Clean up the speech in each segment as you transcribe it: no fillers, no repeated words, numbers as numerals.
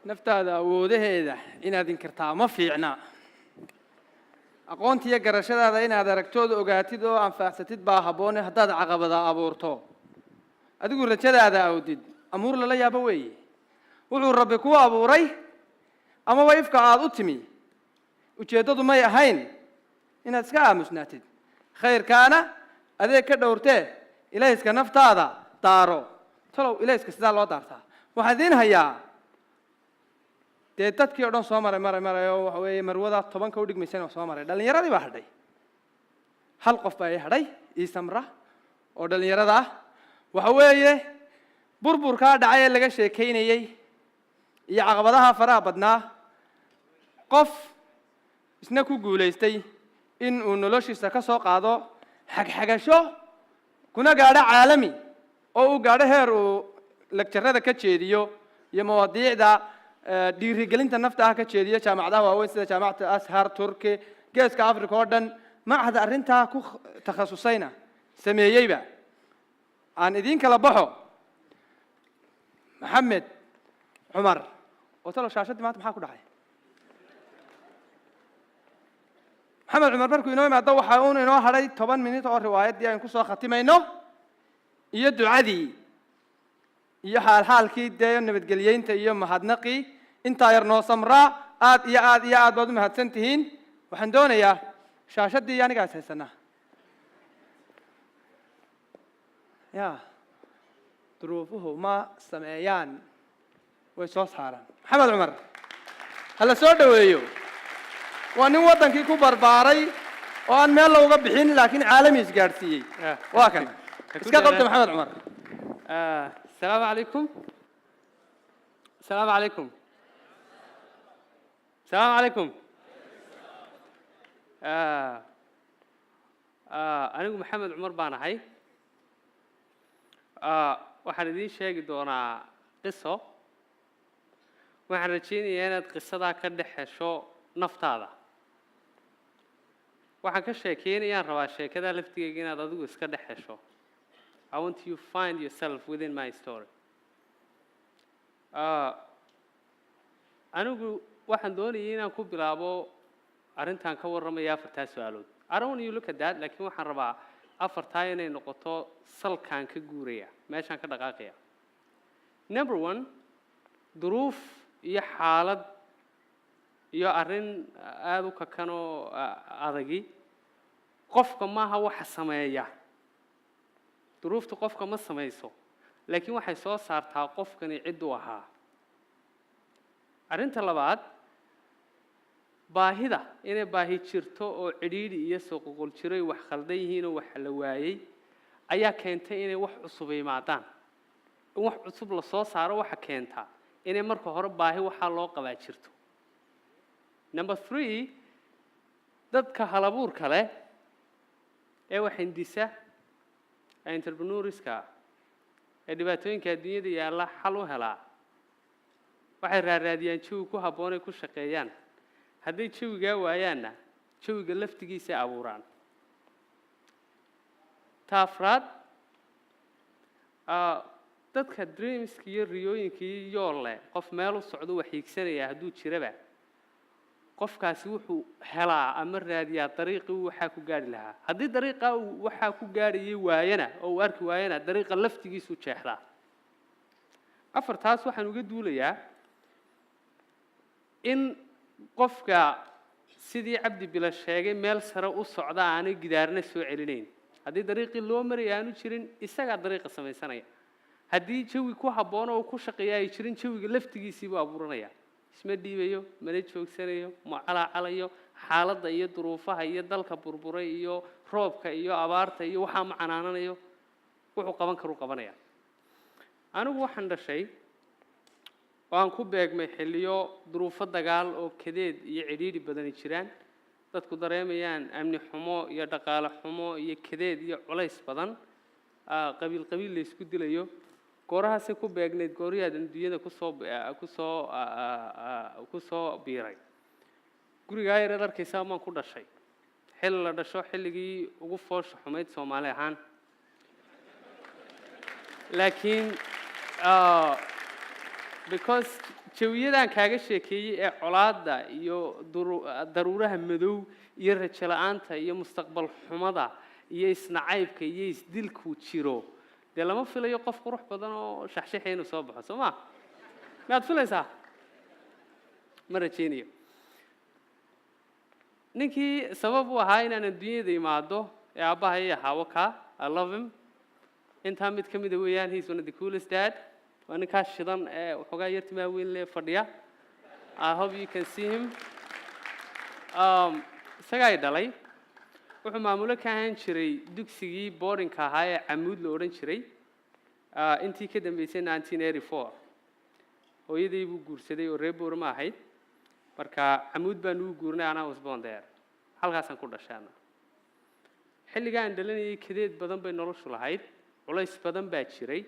naftaada awoodaheeda inaad inkirtaa ma fiicna aqoontiya garashadaada inaad aragtooda ogaatid oo anfaacsatid baa habboon haddaad caqabada abuurto adigu rajadaada awdid amuur lala yaabo weeye wuxuu rabbi ku abuuray ama wayfka aad u timi ujeedadu may ahayn inaad iska aamusnaatid khayrkaana adeeg ka dhowrtee ilayska naftaada daaro talow ilayska sidaa loo daartaa waxaan idiin hayaa dee dadkii oo dhan soo maray oo waxa weeye marwada 10 ka u dhigmaysan soo maray dhalinyaradii baa hadhay hal qof baa hadhay iisamra oo dhalinyarada ah waxa weeye burburka dhacay ee laga sheekeynayay iyo caqabadaha faraha badnaa qof isna ku guuleystay in uu noloshiisa ka soo qaado xagxagasho kuna gaadho caalami oo uu gaadho heer uu lecturada ka jeediyo iyo mawaadiicda dhiirigelinta nafta ka jeediyo jaamacadaha waaweyn sida jaamacadda Ashar Turki geeska Afrika oo dhan macahad arrinta ku takhasusayna sameeyayba aan idin kala baxo maxamed cumar oo talo shaashadii maanta maxaa ku dhacay maxamed cumar markuu inoo imaado waxa uu inoo haray 10 minute oo riwaayadii aan ku soo khatimayno iyo ducadii iyo xaalkii dee nabadgelyada iyo mahadnaqi inta yar noo samraa aad baad u mahadsantihiin waxaan doonayaa shaashadii aniga haysanaa ya duruufuhu ma sameeyaan way soo saaraan maxamed cumar hala soo dhaweeyo waa nin wadankii ku barbaaray oo aan meel looga bixin laakiin caalami isgaarsiiyay waa kan iska qabta maxamed cumar السلام عليكم السلام عليكم السلام عليكم أنا محمد عمر بانهاي waxaan idin sheegi doonaa qiso waxaan rajeynayaa inaad qisada ka dhaxasho naftaada waxaan ka sheekeynayaan rabaa sheekada laftigeega inaad adigu iska dhaxasho I want you to find yourself within my story. Anigu waxaan doonayay inaan ku bilaabo arrintan ka warramaya afartaa su'aalood. I don't want you to look at that, laakiin waxaan rabaa afartaa inay noqoto salkaan ka guuraya, meeshaan ka dhaqaaqaya. Number 1, duruuf iyo xaalad iyo arrin aad u kakano adagi qofka maaha waxa sameeya duruuftu qofka ma samayso laakiin waxay soo saartaa qofkani cid uu ahaa arinta labaad baahida inay baahi jirto oo cidhiidhi iyo soo qoqol jiray wax khaldan yihiin oo wax la waayay ayaa keentay inay wax cusub yimaadaan in wax cusub la soo saaro waxa keenta inay marka hore baahi waxa loo qabaa jirto number 3 dadka halabuurka leh ee wax hindisa entrepreneurska ee dhibaatooyinka adduunyada yaalla xal u helaa waxay raadiyaan jawi ku habboon ay ku shaqeeyaan haddii jawiga waayaanna jawiga laftigiisa abuuraan taafraad dadka dreamska iyo riyooyinkii yool leh qof meel u socdo wax hiigsanaya hadduu jiraba qofkaasi wuxuu helaa ama raadiyaa dariiqii waxa ku gaari lahaa haddii dariiqa waxa ku gaariyay waayana oo arki waayana dariiqa laftigiisu jeexdaa afartaas waxaan uga duulayaa in qofka sidii cabdi bila sheegay meel sare u socda aan gidaarna soo celinayn haddii dariiqii loo maray aanu jirin isaga dariiqa samaysanaya haddii jawi ku habboon oo ku shaqeeyaa ay jirin jawiga laftigiisii buu abuuranaya isma dhiibayo mana joogsanayo ma calaacalayo xaaladda iyo duruufaha iyo dalka burburay iyo roobka iyo abaarta iyo waxa ma canaananayo wuxuu qaban karo qabanaya anigu waxaan dhashay waan ku beegmay xilliyo duruufo dagaal oo kadeed iyo cidhiidhi badan jiraan dadku dareemayaan amni xumo iyo dhaqaale xumo iyo kadeed iyo culays badan qabiil la isku dilayo goorahaas ku beegneed gooriyaad adduunyada ku soo biiray guriga ay reerkiisa ma ku dhashay xil la dhasho xilligii ugu foosho xumeed Soomaali ahaan laakiin because jawiyadan kaaga sheekeeyay ee colaadda iyo daruuraha madow iyo rajo la'aanta iyo mustaqbal xumada iyo isnacaybka iyo isdilku jiro dee lama filayo qof qurux badan oo shaxshaxay inuu soo baxo soo ma maad filaysaa ma rajaynayo ninkii sabab u ahaa inaan adduunyada imaado ee aabbahay ahaa wakaa I love him intaa mid ka mid ah weeyaan he's one of the coolest dad waa ninkaa shidan ee waxoogaa yartimaa weyn lee fadhiya I hope you can see him isagaa i dhalay wuxuu maamulo ka ahaan jiray dugsigii boardingka ahaa ee camuud la odhan jiray intii ka dambeysay 1984 hooyaday buu guursaday oo reer boorama ahayd marka camuud baan ugu guurnay anaa was born there halkaasaan ku dhashaana xilligaan dhalanayay kadeed badan bay noloshu lahayd culays badan baa jiray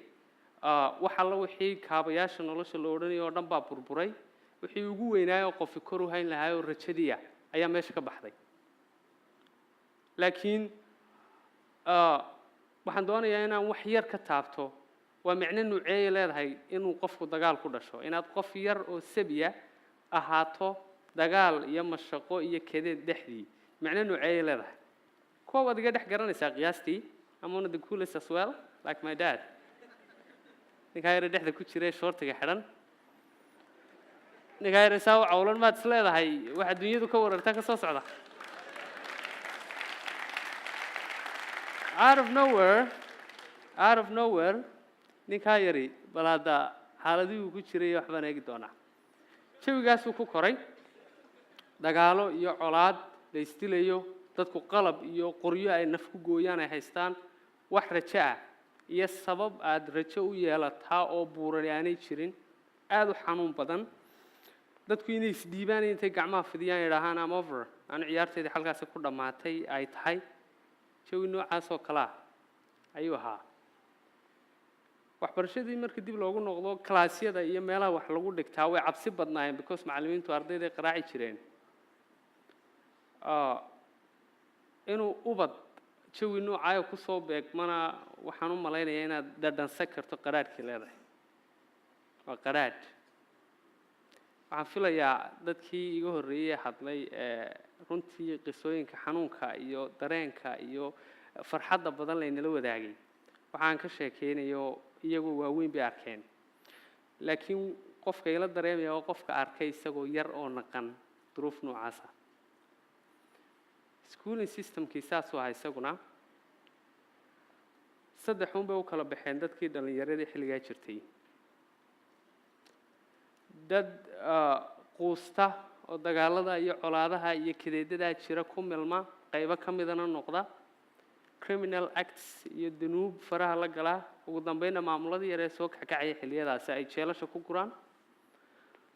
waxa la wixii kaabayaasha nolosha la odhanayay oo dhan baa burburay wixii ugu weynaayoo qofi kor u hayn lahaa oo rajadiya ayaa meesha ka baxday laakiin waxaan doonayaa inaan wax yar ka taabto waa micno nuuceeyay leedahay inuu qofku dagaal ku dhasho inaad qof yar oo sabiya ahaato dagaal iyo mashaqo iyo kadeed dhexdii micno nuuceeyay leedahay kuwa waad iga dhex garanaysaa qiyaastii I'm one of the coolest as well like my dad ninkaa yar dhexda ku jiray shortiga xidhan ninkaa yar saa u cawlan maad is leedahay waxa dunyadu ka wararta ka soo socda out of nowhere ninkaa yari bal hadda xaaladii uu ku jiray waxbaan eegi doonaa jawigaasuu ku koray dagaalo iyo colaad la istilayo dadku qalab iyo qoryo ay naf ku gooyaan ay haystaan wax rajo ah iyo sabab aad rajo u yeelataa oo buurani aanay jirin aad u xanuun badan dadku inay isdhiibaan intay gacmaha fidiyaan yidhaahaan am over aan ciyaarteedii halkaasi ku dhammaatay ay tahay jawi noocaas oo kale ah ayuu ahaa waxbarashadii markii dib loogu noqdo kalaasyada iyo meelaha wax lagu dhigtaa way cabsi badnaayeen because macallimiintu ardayday qaraaci jireen inuu ubad jawi noocaayo ku soo beegmana waxaan u malaynayaa inaad dhadhansan karto qaraadhkii leedahay waa qaraadh waxaan filayaa dadkii iga horreeyey hadlay runtii qisooyinka xanuunka iyo dareenka iyo farxadda badan laynala wadaagay waxaan ka sheekeynayo iyagoo waaweyn bay arkeen laakiin qofka ila dareemaya waa qofka arkay isagoo yar oo naqan duruuf noocaasa schooling systemkii saasuu ahaa isaguna saddex un bay u kala baxeen dadkii dhallinyaradii xilligaa jirtay dad quusta oo dagaalada iyo colaadaha iyo kadeedadaa jira ku milma qaybo ka midana noqda criminal acts iyo dunuub faraha la galaa ugu dambeynna maamuladii yaree soo kackacaya xilliyadaasi ay jeelasha ku guraan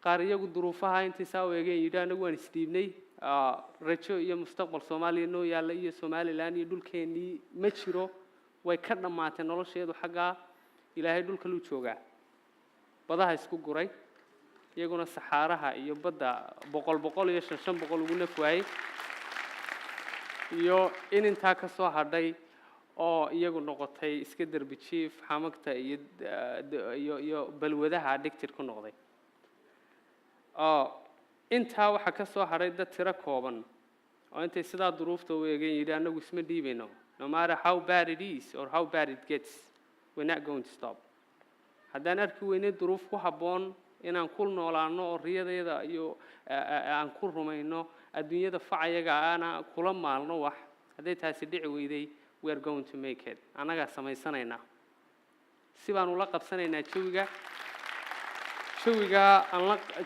qaar iyagu duruufaha intii saa u eegeen yidhi anagu waan isdhiibnay rajo iyo mustaqbal soomaaliya noo yaalla iyo somalilan iyo dhulkeennii ma jiro way ka dhammaatay nolosheedu xaggaa ilaahay dhulka luu joogaa badaha isku guray iyaguna saxaaraha iyo badda boqol iyo shan boqol ugu naf waayey iyo in intaa ka soo hadhay oo iyagu noqotay iska derbi jiif xamagta iyo balwadaha addicted ku noqday intaa waxaa ka soo hadhay dad tiro kooban oo intay sidaa duruufta u eegeen yidhi anagu isma dhiibayno no matter how bad it is or how bad it gets we're not going to stop haddaan arki weynay duruuf ku habboon inaan ku noolaano oo riyadeeda iyo aan ku rumayno adduunyada facayaga aana kula maalno wax hadday taasi dhici weyday we are going to make it annagaa samaysanaynaa si baan ula qabsanaynaa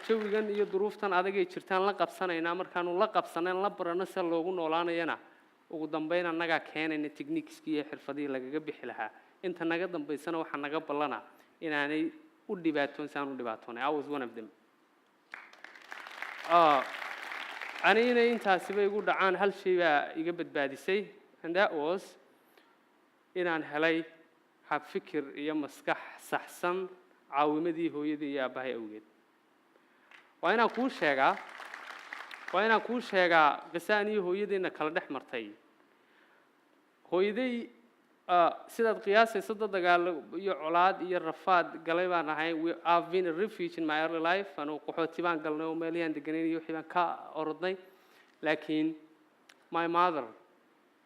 jawigan iyo duruuftan adagay jirtaan la qabsanaynaa markaanu la qabsanayn la barano sida loogu noolaanayana ugu dambeyn annagaa keenayna techniqueskii iyo xirfadihii lagaga bixi lahaa inta naga dambaysana waxaa naga ballana inaanay u dhibaatoon si aan u dhibaatoonay I was one of them ani inay intaasiba igu dhacaan hal shay baa iga badbaadisay and that was inaan helay hab fikir iyo maskax saxsan caawimadii hooyadii iyo aabbahay awgeed waa inaan kuu sheegaa qisaan iyo hooyadayna kala dhex martay hooyaday sidaad qiyaasayso dad dagaal iyo colaad iyo rafaad galay baan ahay I've been a refuge in my early life anuu qaxooti baan galnay oo meeliyaan deganayn iyo wixii baan ka orodnay laakiin my mother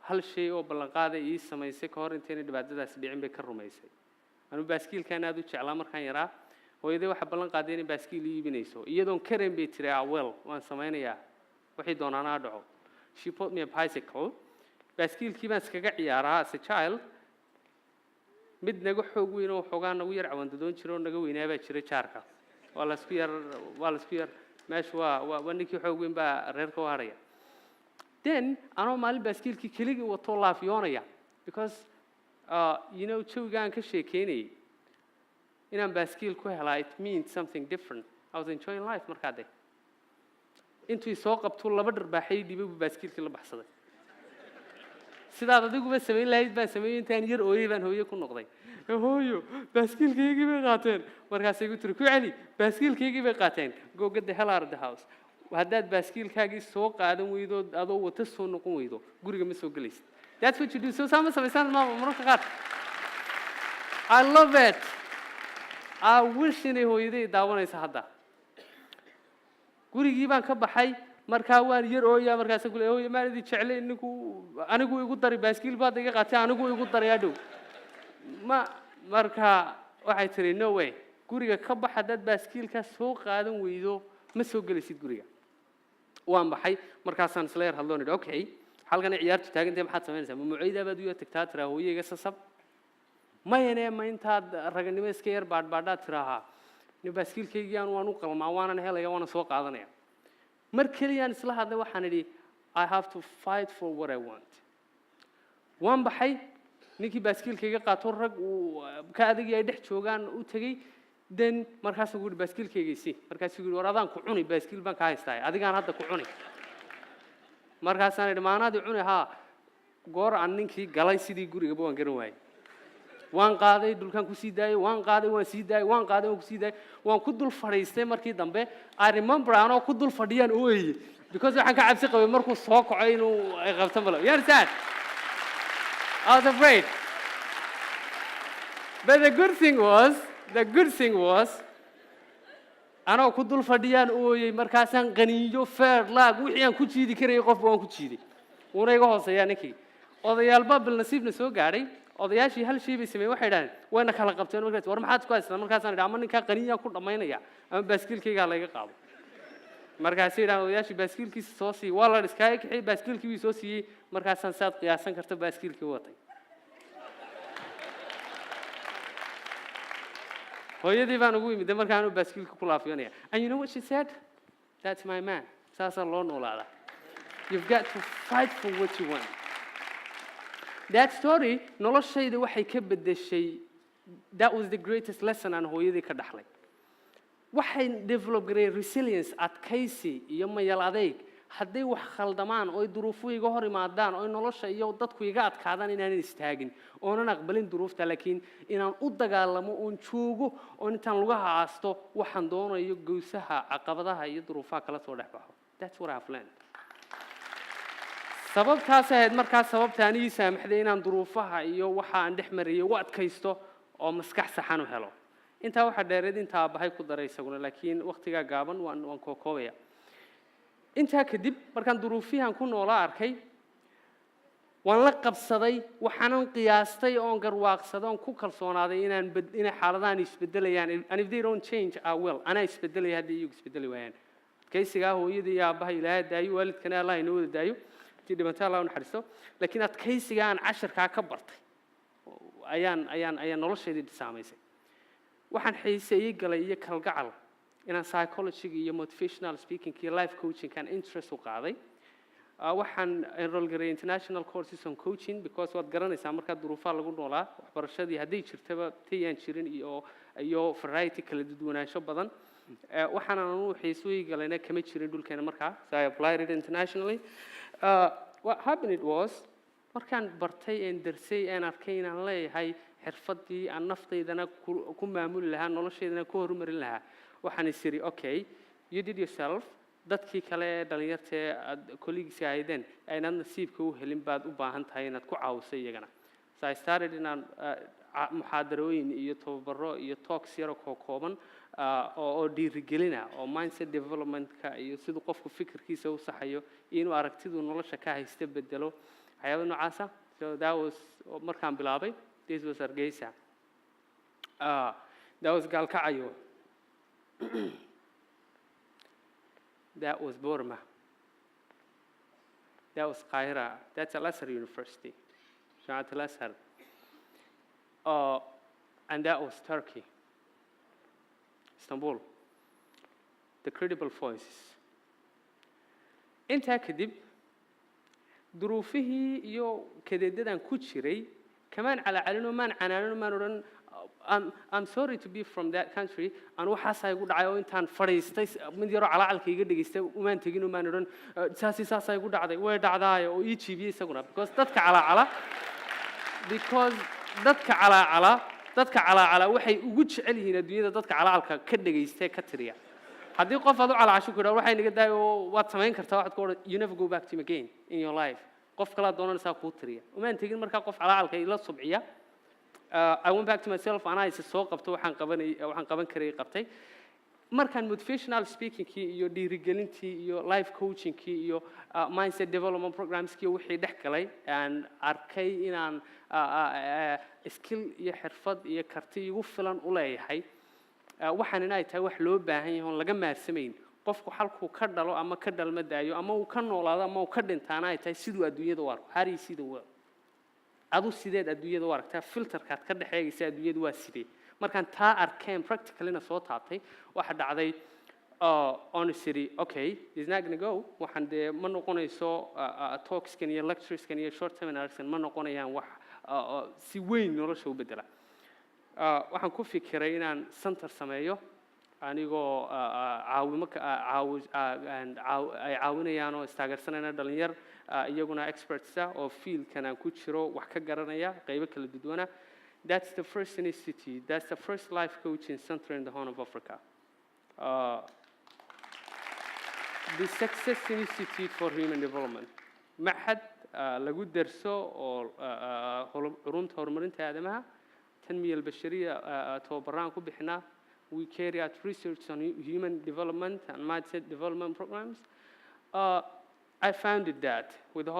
hal shay oo ballan qaaday ii samaysay ka hor intaanay dhibaatadaas dhicin bay ka rumaysay anu baaskiilkan aad u jeclaa markaan yaraa hooyaday waxa ballan qaaday inay baaskiil ii iibinayso iyadoon karayn bay tiri well waan samaynayaa wixii doonaana dhaco she bought me a bicycle baaskiilkii baan iskaga ciyaaraa as a child mid naga xoog weyn oo xoogaa nagu yar cawandadoon jiro oo naga weynaa baa jira jaarka waa la isku yar meesha waa ninkii xoog weyn baa reerka u haraya then anoo maalin baaskiilkii keligii wato laafiyoonaya because jawigaan ka sheekeynayay inaan baaskiil ku helaa it means something different I was enjoying life markaa de intuu soo qabto laba dharbaaxay dhibay buu baaskiilkii la baxsaday sidaad adiguba samayn lahayd baan sameeyay intaan yar ooyay baan hooyo ku noqday hooyo baaskiilkaygii bay qaateen markaasay igu tiri ku celi baaskiilkaygii bay qaateen go get the hell out of the house haddaad baaskiilkaagii soo qaadan weydo adoo wata soo noqon weydo guriga ma soo gelaysid that's what you do so sama samaysan mararka qaar I love it I wish inay hooyaday daawanaysa hadda gurigii baan ka baxay markaa waan yar ooyaa markaas ku leeyahay hooyo maalidii jeclay anigu igu daray baaskiil baad iga qaatay anigu igu daray adhow markaa waxay tiri no way guriga ka bax haddaad baaskiilka soo qaadan weydo ma soo gelaysid guriga waan baxay markaasaan isla yar hadloon idhi okay halkan ciyaartu taagantay maxaad samaynaysaa mucayda baad u tagtaa tiraa hooyayga sasab mayane ma intaad raganimo iska yar baadbaadhaad tiraahaa ni baaskiilkaygii waan u qalmaa waanan helaya waana soo qaadanaya mar keliyaan isla hadlay waxaan idhi I have to fight for what I want waan baxay ninkii baaskiilkayga qaato rag uu ka adagii ay dhex joogaan u tagay then markaas uu yidhi baaskiilkaygiisii markaasuu yidhi war adaan ku cuni baaskiil baan ka haystaa adigaan hadda ku cuni markaasaan idhi maanaadii cuni haa goor aan ninkii galay sidii gurigaba waan garan waayey waan qaaday dhulkaan ku sii daayay waan qaaday waan sii daayay waan qaaday waan ku sii daayay waan ku dul fadhiistay markii dambe I remember anoo ku dul fadhiyaan ooyay because waxaan ka cabsi qabay markuu soo kaco inuu ay qabto malo you understand I was afraid but the good thing was anoo ku dul fadhiyaan ooyay markaasaan qaniyo fair laag wixii aan ku jiidi karayay qofba waan ku jiiday wuuna iga hooseeyaa ninkii odayaalba bil nasiibna soo gaadhay odayaashii hal shay bay sameeyeen waxay dhahdeen wayna kala qabteen markaas war maxaad ku haystaan markaasaan idhi ama ninkaa qaniyaa ku dhammaynaya ama baaskiilkaygaa layga qaado markaasay idhahdeen odayaashii baaskiilkiisa soo siiyey waa la iskaaga kaxiyey baaskiilkii wii soo siiyey markaasaan saad qiyaasan karta baaskiilkii watay hooyadii baan ugu yimid markaanu baaskiilka ku laafiyanaya and you know what she said that's my man saasaa loo noolaadaa you've got to fight for what you want that story noloshayda waxay ka bedeshay that was the greatest lesson aan hooyadii ka dhaxlay waxay develop gareeyay resilience adkaysi iyo mayal adeeg hadday wax khaldamaan oo duruufo iga hor imaadaan oo nolosha iyo dadku iga adkaadaan inaanan istaagin oonan aqbalin duruufta laakiin inaan u dagaalamo oon joogo oo intaan lugaha aasto waxaan doonayo gowsaha caqabadaha iyo duruufaha kala soo dhex baxo that's what I've learned sababtaas ahayd markaas sababta aan ii saamaxday inaan duruufaha iyo waxa aan dhex mariyay u adkaysto oo maskax saxan u helo intaa waxa dheereed intaa bahay ku daray isaguna laakiin waqtiga gaaban waan koobaya intaa kadib markaan duruufihan ku noolaa arkay waan la qabsaday waxaanan qiyaastay oon garwaaqsaday oon ku kalsoonaaday inay xaaladahan isbedelayaan and if they don't change I will anaa isbedelaya haddii iyagu isbedeli waayaan adkaysigaa hooyadii iyo aabbaha ilaahay daayo waalidkana allah inoo wada daayo intii dhibanta allah u naxariisto laakiin adkaysiga aan casharkaa ka bartay ayaan nolosheedii saamaysay waxaan xiiseeyey galay iyo kalgacal inaan psychology iyo motivational speaking iyo life coaching kan interest u qaaday waxaan enroll garay international courses on coaching because waad garanaysaa marka duruufaha lagu noolaa waxbarashadii hadday jirtaba tayaan jirin iyo variety kala duwanaansho badan waxaan aanu xiisooyi galayna kama jirin dhulkeena markaa so I applied it internationally what happened it was markaan bartay een darsay een arkay inaan leeyahay xirfadii aan naftaydana ku maamuli lahaa nolosheedana ku horumarin lahaa waxaan isiri okay you did yourself dadkii kale ee dhalinyarta ee colleagues ahaydeen aynaad nasiibka u helin baad u baahan tahay inaad ku caawiso iyagana So I started inaan muxaadarooyin iyo tababaro iyo talks yar oo kooban oo dhiirigelina oo mindset development-ka iyo siduu qofku fikirkiisa u saxayo inuu aragtidu nolosha ka haysta bedelo waxyaabo noocaas ah. So that was markaan bilaabay. This was Hargeysa. That was Gaalkacyo. That was Burma. That was Cairo. That's Al-Azhar University, Jamiat Al-Azhar. And that was Turkey, Istanbul. The Credible Voices. Intaa kadib duruufihii iyo kadeedadan ku jiray kamaan calacalino maan canaanino maan odhan I'm sorry to be from that country aan waxaasay igu dhacay oo intaan fadhiistay mid yaroo calacalka iga dhageystay umaan tegin maan odhan saasay igu dhacday way dhacdaay oo ii jiibiyey isaguna because dadka calacala waxay ugu jecel yihiin adduunyada dadka calacalka ka dhageystay ka tiriya haddii qof aad u calacasho ku dhaw waxay naga daay oo waad samayn kartaa waxaad ku odhan you never go back to him again in your life qof kala doonaysaa kuu tiriya umaan tegin markaa qof calacalka ila subciya I went back to myself and I soo qabto waxaan qaban karay qabtay markaan motivational speaking-kii iyo dhiirigelintii iyo life coaching-kii iyo mindset development programs-kii wixii dhex galay aan arkay inaan skill iyo xirfad iyo karti igu filan u leeyahay waxaan inay tahay wax loo baahan yahay oo laga maarsamayn qofku halkuu ka dhalo ama ka dhalma daayo ama uu ka noolaado ama uu ka dhintaana ay tahay siduu adduunyada u arko how do you see the world adu sideed adduunyada u aragtaa filterkaad ka dhexeegaysa adduunyada waa sidee markaan taa arkeen practicallyna soo taabtay waxa dhacday honestly okay it's not going to go waxaan dee ma noqonayso talkskan iyo lectureskan iyo short seminarskan ma noqonayaan wax si weyn nolosha u bedela waxaan ku fikiray inaan center sameeyo anigoo caawimo ay caawinayaan oo istaageersanayna dhalinyar iyaguna experts ah oo fieldkan aan ku jiro wax ka garanaya qaybo kala duwana. That's the first institute. That's the first life coaching center in the Horn of Africa. The Success Institute for Human Development. معهد lagu darso oo xarunta horumarinta aadamaha tanmiya albashariya tababaraan ku bixinaa. We carry out research on human development and mindset development programs. I founded that with the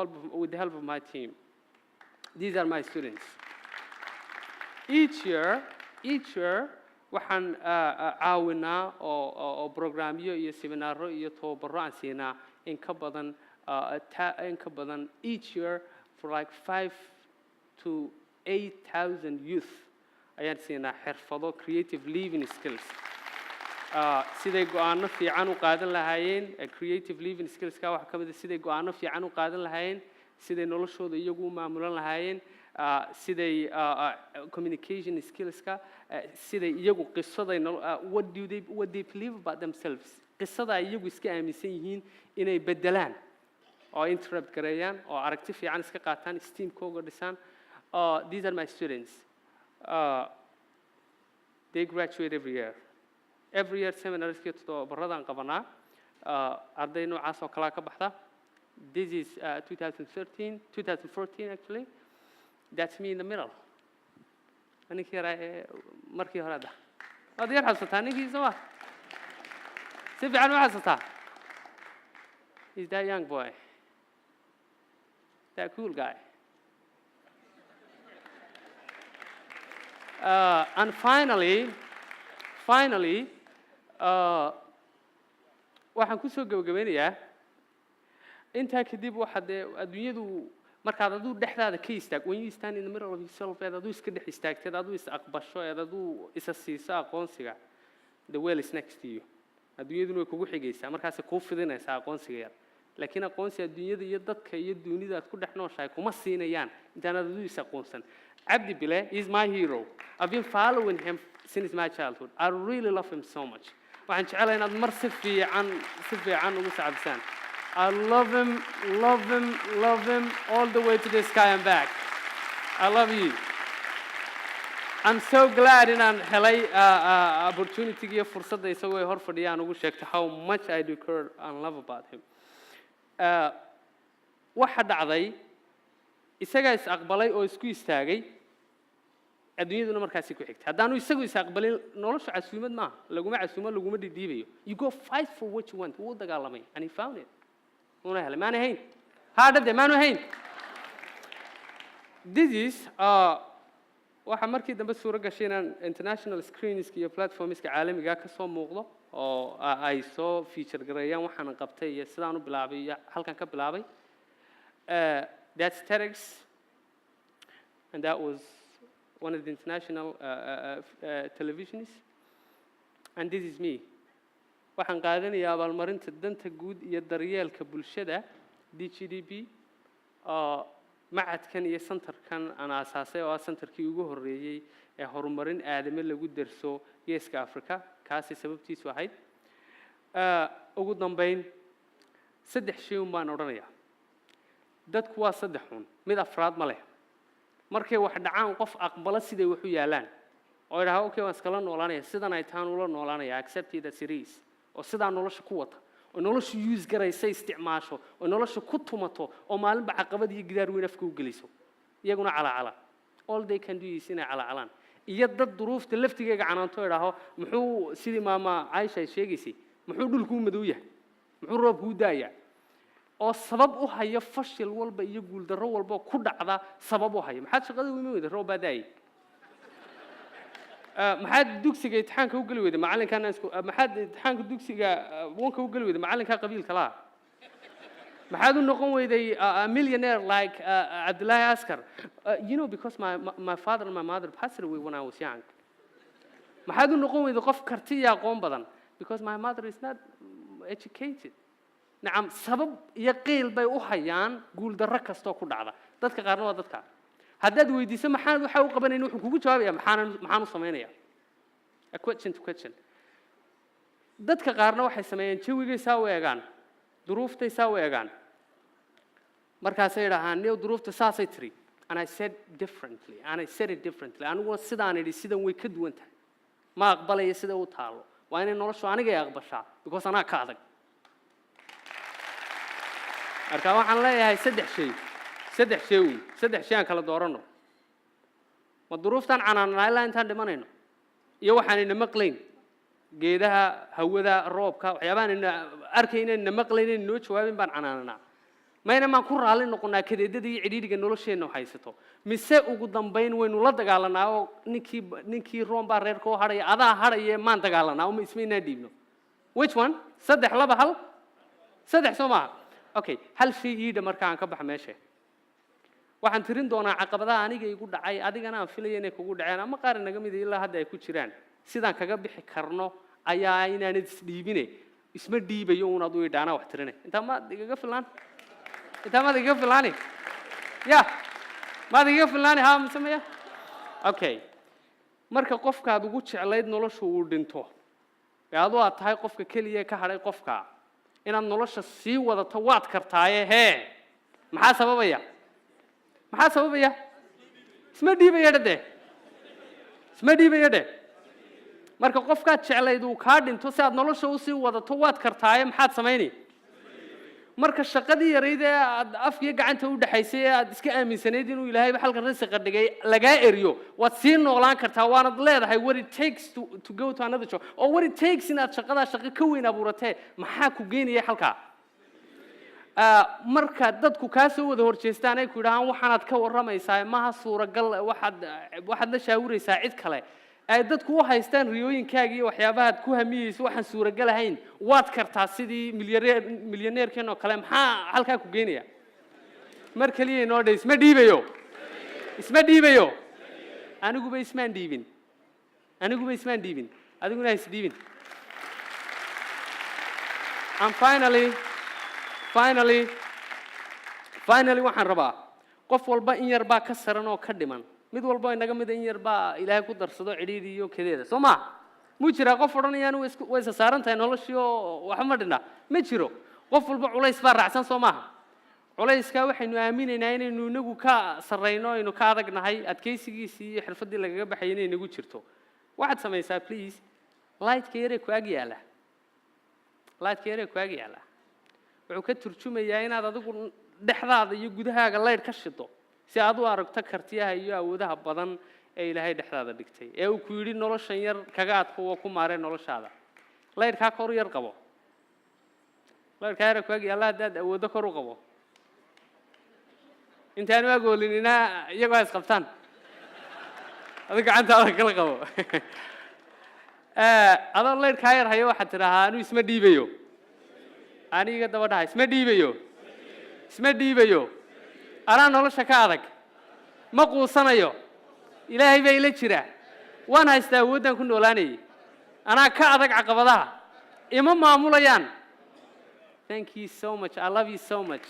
help of my team. These are my students. Each year, waxaan caawinaa oo programyo iyo seminaaro iyo tababaro aan siinaa in ka badan each year for like 5,000 to 8,000 youth ayaan siinaa xirfado creative living skills siday go'aano fiican u qaadan lahaayeen creative living skills ka waxa kamid ah siday go'aano fiican u qaadan lahaayeen siday noloshooda iyagu u maamulan lahaayeen siday communication skills ka siday iyagu qisada what they believe about themselves qisada iyagu iska aaminsan yihiin inay bedelaan oo interrupt gareeyaan oo aragti fiican iska qaataan steam-kooga dhisaan. These are my students. They graduate every year. Every year seminarska tababaradaan qabanaa arday noocaas oo kala ka baxda. This is 2014 actually. That's me in the middle. Aniga yara markii hore da. Waad yar xasuutaa ninkiisa waa. Si fiican u xasuutaa. He's that young boy. That cool guy. And finally, waxaan ku soo gabagabeynayaa intaa kadib waxa dee adduunyadu markaad aduu dhexdaada ka istaag when you stand in the middle of yourself aduu iska dhex istaagteed aduu is aqbasho aduu isa siiso aqoonsiga the world is next to you adduunyadu way kugu xigaysaa markaas ku fidinaysaa aqoonsiga yar laakiin aqoonsi adduunyada iyo dadka iyo dunida aad ku dhex nooshahay kuma siinayaan intaan aduu is aqoonsan. Abdi Bile is my hero. I've been following him since my childhood. I really love him so much. waxaan jecelahay inaad mar si fiican ugu sacabsaan. I love him all the way to the sky and back. I love you. I'm so glad inaan helay opportunity iyo fursadda isagoo hor fadhiyaan ugu sheegto how much I do care and love about him. Waxa dhacday isagaa is aqbalay oo isku istaagay adduunyaduna markaasi ku xigtay haddaanu isagu is aqbalin nolosha casuumad maaha laguma casuumo laguma dhiibayo you go fight for what you want wuu dagaalamay and he found it una helay maana hayn haadade maanu hayn this is waxa markii dambe suura gashay inaan international screens iyo platformska caalamiga ka soo muuqdo oo ay soo feature gareeyaan waxaan qabtay iyo sidaan u bilaabay iyo halkan ka bilaabay that's TEDx and that was one of the international televisions and this is me waxaan qaadanayaa abaalmarinta danta guud iyo daryeelka bulshada DGDB macadkan iyo centerkan aan aasaasay oo centerkii ugu horeeyay ee horumarin aadame lagu darso geeska Afrika kaasi sababtiisu ahayd ugu dambeyn saddex shay baan odhanayaa dadku waa saddex xun mid afraad ma leh markay wax dhacaan qof aqbala siday wax u yaalaan oo yiraahdo okay waan iskala noolaanaya sidan ay taan ula noolaanaya accept the series oo sidaa nolosha ku wata oo nolosha use garaysa isticmaasho oo nolosha ku tumato oo maalinba caqabad iyo gidaar weyn afka u geliso iyaguna cala all they can do is inay cala iyo dad duruufta laftigeega canaanto yiraahdo muxuu sidii maama Aisha sheegaysay muxuu dhulku u madow yahay muxuu roobku u daayaa oo sabab u haya fashil walba iyo guul darro walba ku dhacda sabab u haya maxaad shaqada u imayd roob baaday maxaad dugsiga imtixaanka u gali weyday macalinkan maxaad imtixaanka dugsiga wanka u gali weyday macalinka qabiilka la maxaad u noqon weyday a millionaire like Abdullahi Askar you know because my father and my mother passed away when I was young maxaad u noqon weyday qof karti iyo aqoon badan because my mother is not educated نعم سبب يقيل بي أحيان قول درك استوكو دعدا دتك قارنوا دتك هداد ويدي سما حان وحاو قبنا إنه حكوكو جواب يا محان صمينيا a question to question دتك قارنوا وحي سمين شو يجي يساوي أجان ظروف تيساوي أجان مركز سيرة هاني وظروف تساسي تري and I said it differently أنا هو سيداني دي سيدان ويكد وانت ما أقبله يسيده وطالو وأنا نورش وأنا جاي أقبشها because أنا كاذب أركان waxaan leeyahay saddex shay aan kala doorano ma duruuftan canaanay ilaa intaan dhimanayno iyo waxaan ina maqlayn geedaha hawada roobka waxyaabahan ina arkayna ina maqlayn noo jawaabin baan canaanana mayna ma ku raali noqonaa kadeedada iyo cidhiidhiga nolosheena haysato mise ugu dambeyn waynu la dagaalanaa oo ninkii roomba reerka oo haray adaa haray maan dagaalanaa oo ismayna dhiibno which one saddex laba hal saddex Soomaa okay hal shay ida markaan ka bax meesha waxaan tirin doonaa caqabadaha aniga igu dhacay adigana aan filayo inay kugu dhaceen ama qaar naga mid ilaa hadda ay ku jiraan sidaan kaga bixi karno ayaa inaan isdhiibine isma dhiibayo una adu idhaana wax tirinay inta ma iga filaan ya ma iga filaan ha sameeya okay marka qofka aad ugu jeclayd noloshu uu dhinto yaadu aad tahay qofka kaliya ka haray qofka inaad nolosha sii wadato waad kartaaye hee maxaa sababaya isma dhiibaya marka qofkaad jeclayd uu ka dhinto si aad nolosha u sii wadato waad kartaaye maxaad sameeyni marka shaqadii yareyd ee aad afkiga gacanta u dhaxaysay aad iska aaminsanayd inuu Ilaahay halkan rasiq dhigay laga eriyo waad sii noolaan kartaa waanad leedahay what it takes to go to another job or what it takes inaad shaqada ka weyn abuuratay maxaa ku geenaya halka marka dadku ka soo wada horjeestaan ay ku yiraahdaan waxaanad ka waramaysaa maaha suuragal waxaad la shaawiraysaa cid kale ay dadku u haystaan riyooyinkaaga iyo waxyaabaha ku hamiyeyso waxaan suuragal ahayn waad kartaa sidii milyaneerkeen oo kale maxaa halka ku geenaya mar kaliya inoo dheys ma isma dhiibayo aniguba ismaan dhiibin adiguna is dhiibin and finally waxaan rabaa qof walba in yar baa ka saran oo ka dhiman mid walba inaga mid in yar baa Ilaahay ku darsado cidhiidhi iyo kadeeda Soomaa mu jira qof oranayaan way saaran tahay noloshiyo wax ma dhina ma jiro qof walba culays baa raacsan Soomaa culayska waxaynu aaminaynaa inaynu inagu ka sareyno inuu ka adagnahay adkeysigiisa iyo xirfadii lagaga baxay inay inagu jirto waxaad samaysaa please light care ku ag yaala wuxuu ka turjumayaa inaad adigu dhexdaada iyo gudahaaga light ka shido si aad u aragto kartiyaha iyo awoodaha badan ee ilaahay dhexdaada dhigtay ee uu ku yiri noloshan yar kaga adko ku maaree noloshaada laydka kor yar qabo laydka yar ku agi Allah dad awoodo kor u qabo intaan waa goolinina iyagoo is qabtaan adiga gacantaada kala qabo adoo laydka yar hayo waxa tiraahdaa anu isma dhiibayo aniga daba dhahay isma dhiibayo ana nolosha ka adag ma quusanayo ilaahay bay la jira waan haystaa waddan ku noolaanay ana ka adag caqabadaha ima maamulayaan thank you so much I love you so much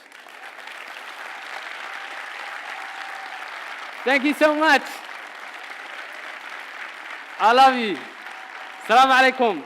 thank you so much I love you السلام عليكم